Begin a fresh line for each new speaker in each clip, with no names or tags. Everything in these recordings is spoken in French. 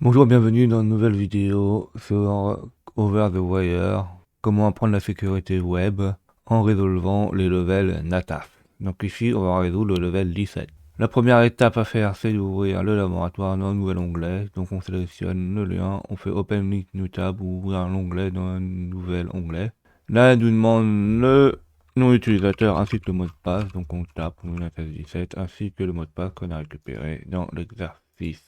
Bonjour, bienvenue dans une nouvelle vidéo sur Over the Wire, comment apprendre la sécurité web en résolvant les levels NATAF. Donc ici, on va résoudre le level 17. La première étape à faire, c'est d'ouvrir le laboratoire dans un nouvel onglet. Donc on sélectionne le lien, on fait Open Link New Tab ou ouvrir un onglet dans un nouvel onglet. Là, elle nous demande le nom utilisateur ainsi que le mot de passe. Donc on tape Windows 17 ainsi que le mot de passe qu'on a récupéré dans l'exercice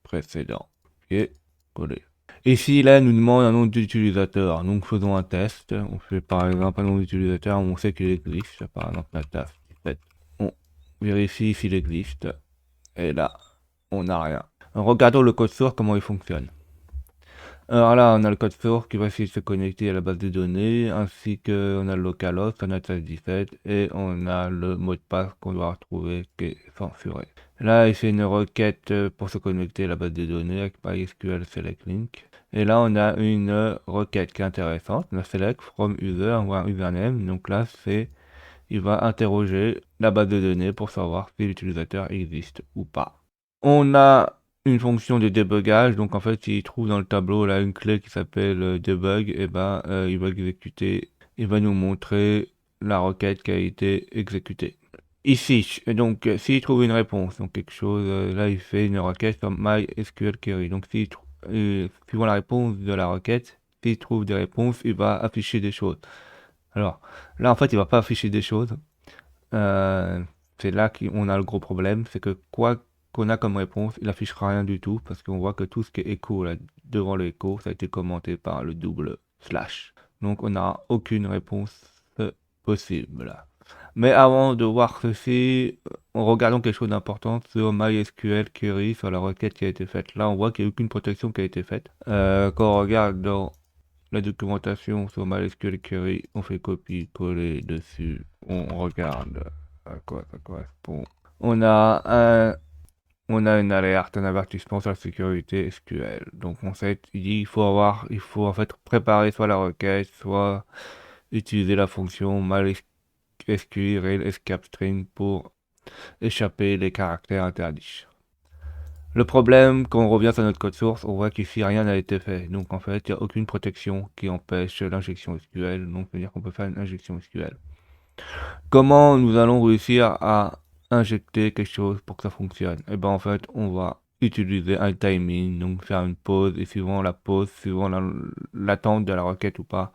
précédent. Et coller. Ici, là, elle nous demande un nom d'utilisateur. Donc faisons un test. On fait par exemple un nom d'utilisateur, on sait qu'il existe. Par exemple, NATAF 17. On vérifie s'il existe. Et là, on n'a rien. Regardons le code source, comment il fonctionne. Alors là, on a le code source qui va essayer de se connecter à la base de données, ainsi qu'on a le localhost, on a 17 et on a le mot de passe qu'on doit retrouver qui est censuré. Là, il fait une requête pour se connecter à la base de données avec MySQL Select Link. Et là, on a une requête qui est intéressante, la select from user ou un username. Donc là, il va interroger la base de données pour savoir si l'utilisateur existe ou pas. On a une fonction de débugage, donc en fait, s'il trouve dans le tableau là une clé qui s'appelle debug, et ben il va exécuter, il va nous montrer la requête qui a été exécutée. Ici, donc s'il trouve une réponse, donc quelque chose, là il fait une requête sur MySQL query. Donc suivant la réponse de la requête, s'il trouve des réponses, il va afficher des choses. Alors là en fait, il va pas afficher des choses. Euh, c'est là qu'on a le gros problème, c'est que quoi qu'on a comme réponse, il n'affichera rien du tout parce qu'on voit que tout ce qui est écho là, devant le écho, ça a été commenté par le double slash. Donc on n'a aucune réponse possible. Mais avant de voir ceci, regardons quelque chose d'important sur MySQL query, sur la requête qui a été faite. Là, on voit qu'il n'y a aucune protection qui a été faite. Quand on regarde dans la documentation sur MySQL query, on fait copier-coller dessus, on regarde à quoi ça correspond. On a une alerte, un avertissement sur la sécurité SQL. Donc on sait, il faut en fait préparer soit la requête, soit utiliser la fonction MySQL Rail Escape String pour échapper les caractères interdits. Le problème, quand on revient sur notre code source, on voit qu'ici rien n'a été fait. Donc en fait, il n'y a aucune protection qui empêche l'injection SQL. Donc ça veut dire qu'on peut faire une injection SQL. Comment nous allons réussir à injecter quelque chose pour que ça fonctionne? Et bien en fait, on va utiliser un timing, donc faire une pause, et suivant la pause, suivant l'attente de la requête ou pas,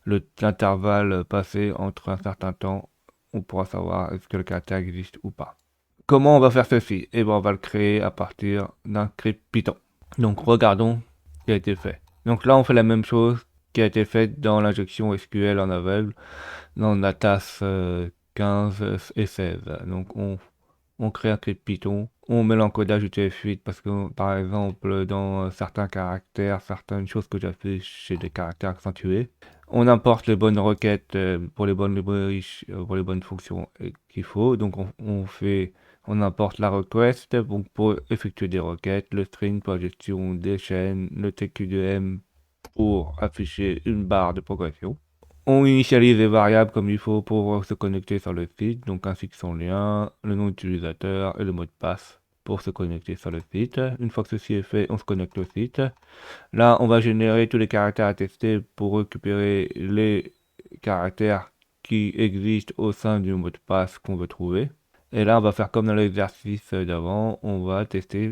l'intervalle passé entre un certain temps, on pourra savoir est-ce que le caractère existe ou pas. Comment on va faire ceci? Eh bien, on va le créer à partir d'un script Python. Donc, regardons ce qui a été fait. Donc là, on fait la même chose qui a été faite dans l'injection SQL en aveugle, dans NATAS 15 et 16. Donc, on crée un script Python, on met l'encodage UTF-8 parce que, par exemple, dans certains caractères, certaines choses que j'affiche, c'est des caractères accentués. On importe les bonnes requêtes pour les bonnes librairies, pour les bonnes fonctions qu'il faut. Donc, on importe la request donc pour effectuer des requêtes, le string pour la gestion des chaînes, le TQDM pour afficher une barre de progression. On initialise les variables comme il faut pour se connecter sur le site, donc ainsi que son lien, le nom d'utilisateur et le mot de passe pour se connecter sur le site. Une fois que ceci est fait, on se connecte au site. Là, on va générer tous les caractères à tester pour récupérer les caractères qui existent au sein du mot de passe qu'on veut trouver. Et là, on va faire comme dans l'exercice d'avant, on va tester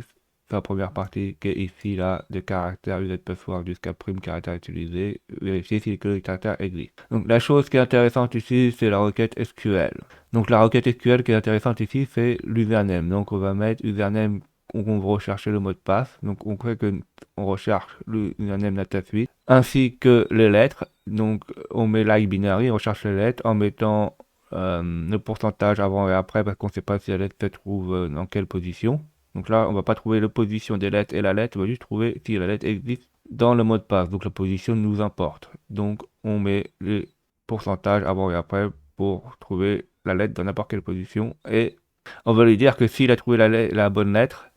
sa première partie qui est ici, là, de caractères user password jusqu'à prime caractère utilisé, vérifier si le caractère existe. Donc la chose qui est intéressante ici, c'est la requête SQL. Donc la requête SQL qui est intéressante ici, c'est l'username. Donc on va mettre username, on va rechercher le mot de passe. Donc on crée que on recherche l'username NATAF8, ainsi que les lettres. Donc on met like binary, on recherche les lettres en mettant le pourcentage avant et après parce qu'on ne sait pas si la lettre se trouve dans quelle position. Donc là, on va pas trouver la position des lettres et la lettre, on va juste trouver si la lettre existe dans le mot de passe. Donc la position nous importe. Donc on met les pourcentages avant et après pour trouver la lettre dans n'importe quelle position. Et on va lui dire que s'il a trouvé la bonne lettre,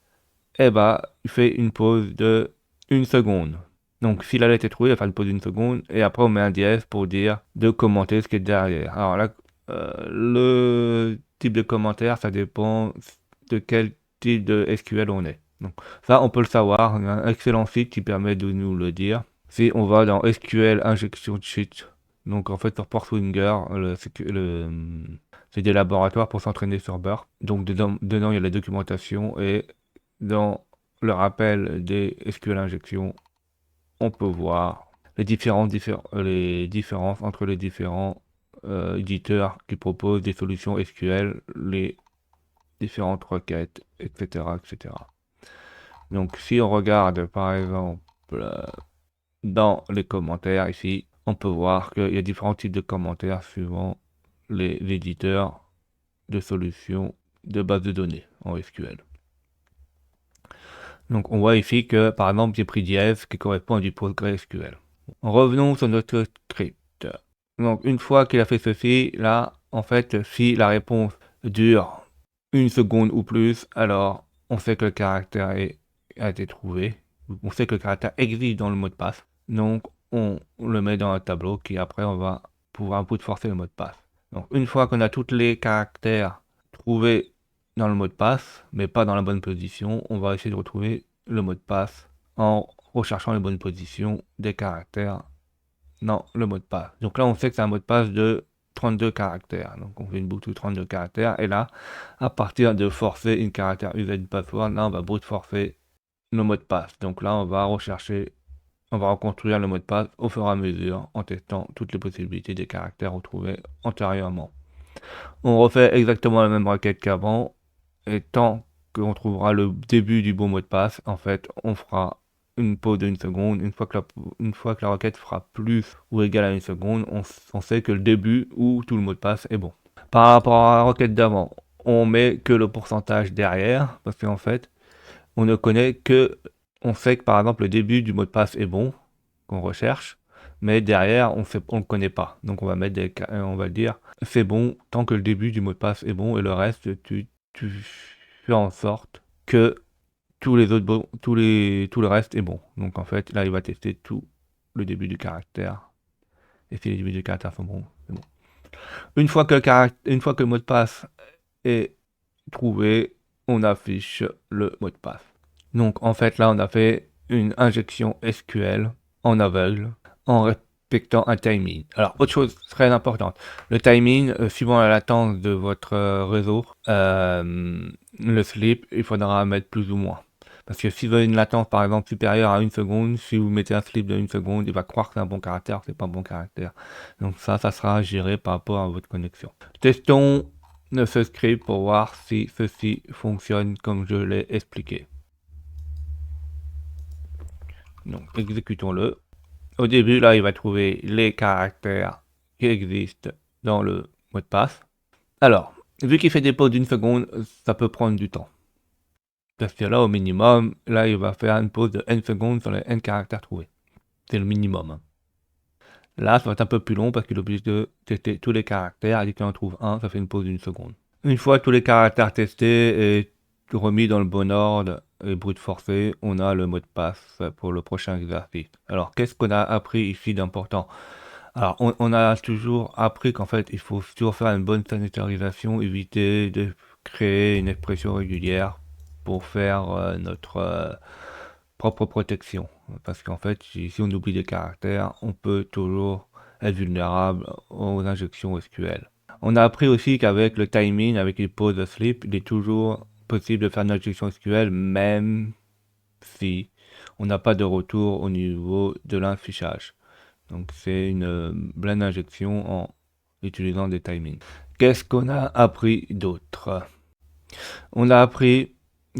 eh ben, il fait une pause de 1 seconde. Donc si la lettre est trouvée, il va faire une pause d'1 seconde. Et après, on met un dièse pour dire de commenter ce qui est derrière. Alors là, le type de commentaire, ça dépend de quel type de SQL on est. Donc ça, on peut le savoir. Il y a un excellent site qui permet de nous le dire. Si on va dans SQL Injection Sheet, donc en fait sur Portswinger, c'est des laboratoires pour s'entraîner sur Burp. Donc dedans, il y a la documentation et dans le rappel des SQL injections, on peut voir les différences entre les différents éditeurs qui proposent des solutions SQL, les différentes requêtes, etc., etc. Donc si on regarde par exemple dans les commentaires ici, on peut voir qu'il y a différents types de commentaires suivant les éditeurs de solutions de base de données en SQL. Donc on voit ici que par exemple j'ai pris dièse qui correspond à du PostgreSQL. Revenons sur notre script. Donc une fois qu'il a fait ceci, là en fait si la réponse dure 1 seconde ou plus, alors on sait que le caractère a été trouvé. On sait que le caractère existe dans le mot de passe. Donc on le met dans un tableau qui après on va pouvoir brute forcer le mot de passe. Donc une fois qu'on a tous les caractères trouvés dans le mot de passe, mais pas dans la bonne position, on va essayer de retrouver le mot de passe en recherchant les bonnes positions des caractères dans le mot de passe. Donc là on sait que c'est un mot de passe de 32 caractères. Donc on fait une boucle de 32 caractères et là, à partir de forcer une caractère usage password, là on va brute forcer le mot de passe. Donc là on va reconstruire le mot de passe au fur et à mesure en testant toutes les possibilités des caractères retrouvés antérieurement. On refait exactement la même requête qu'avant et tant qu'on trouvera le début du bon mot de passe, en fait on fera une pause de 1 seconde. Une fois que la requête fera plus ou égal à 1 seconde, on sait que le début ou tout le mot de passe est bon. Par rapport à la requête d'avant, on met que le pourcentage derrière, parce qu'en fait, on ne connaît que, on sait que par exemple le début du mot de passe est bon, qu'on recherche, mais derrière on ne le connaît pas. Donc on va mettre on va dire c'est bon tant que le début du mot de passe est bon et le reste tu fais en sorte que tous les autres tout le reste est bon. Donc en fait là il va tester tout le début du caractère et si les débuts du caractère sont bons, c'est bon. Une fois que le mot de passe est trouvé, on affiche le mot de passe. Donc en fait là on a fait une injection SQL en aveugle en respectant un timing. Alors autre chose très importante, le timing, suivant la latence de votre réseau, le sleep, il faudra mettre plus ou moins. Parce que si vous avez une latence par exemple supérieure à 1 seconde, si vous mettez un sleep de 1 seconde, il va croire que c'est un bon caractère, c'est pas un bon caractère. Donc ça sera géré par rapport à votre connexion. Testons ce script pour voir si ceci fonctionne comme je l'ai expliqué. Donc exécutons-le. Au début là il va trouver les caractères qui existent dans le mot de passe. Alors, vu qu'il fait des pauses d'1 seconde, ça peut prendre du temps. Parce que là au minimum, là il va faire une pause de n secondes sur les n caractères trouvés. C'est le minimum. Hein. Là ça va être un peu plus long parce qu'il est obligé de tester tous les caractères, et dès qu'il en trouve un, ça fait une pause d'1 seconde. Une fois tous les caractères testés et remis dans le bon ordre et brute forcé, on a le mot de passe pour le prochain exercice. Alors qu'est-ce qu'on a appris ici d'important? Alors on a toujours appris qu'en fait il faut toujours faire une bonne sanitarisation, éviter de créer une expression régulière pour faire notre propre protection. Parce qu'en fait si on oublie des caractères, on peut toujours être vulnérable aux injections SQL. On a appris aussi qu'avec le timing, avec les pauses de sleep, il est toujours possible de faire une injection SQL même si on n'a pas de retour au niveau de l'affichage. Donc c'est une blend injection en utilisant des timings. Qu'est-ce qu'on a appris d'autre? On a appris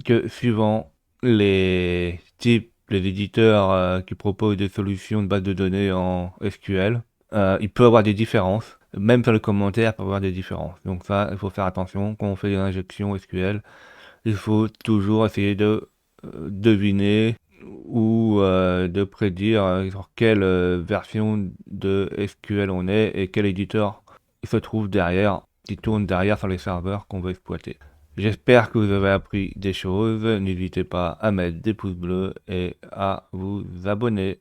que suivant les types, les éditeurs qui proposent des solutions de base de données en SQL, il peut y avoir des différences. Même sur le commentaire, il peut y avoir des différences. Donc ça, il faut faire attention. Quand on fait des injections SQL, il faut toujours essayer de deviner ou de prédire sur quelle version de SQL on est et quel éditeur se trouve derrière, qui tourne derrière sur les serveurs qu'on veut exploiter. J'espère que vous avez appris des choses. N'hésitez pas à mettre des pouces bleus et à vous abonner.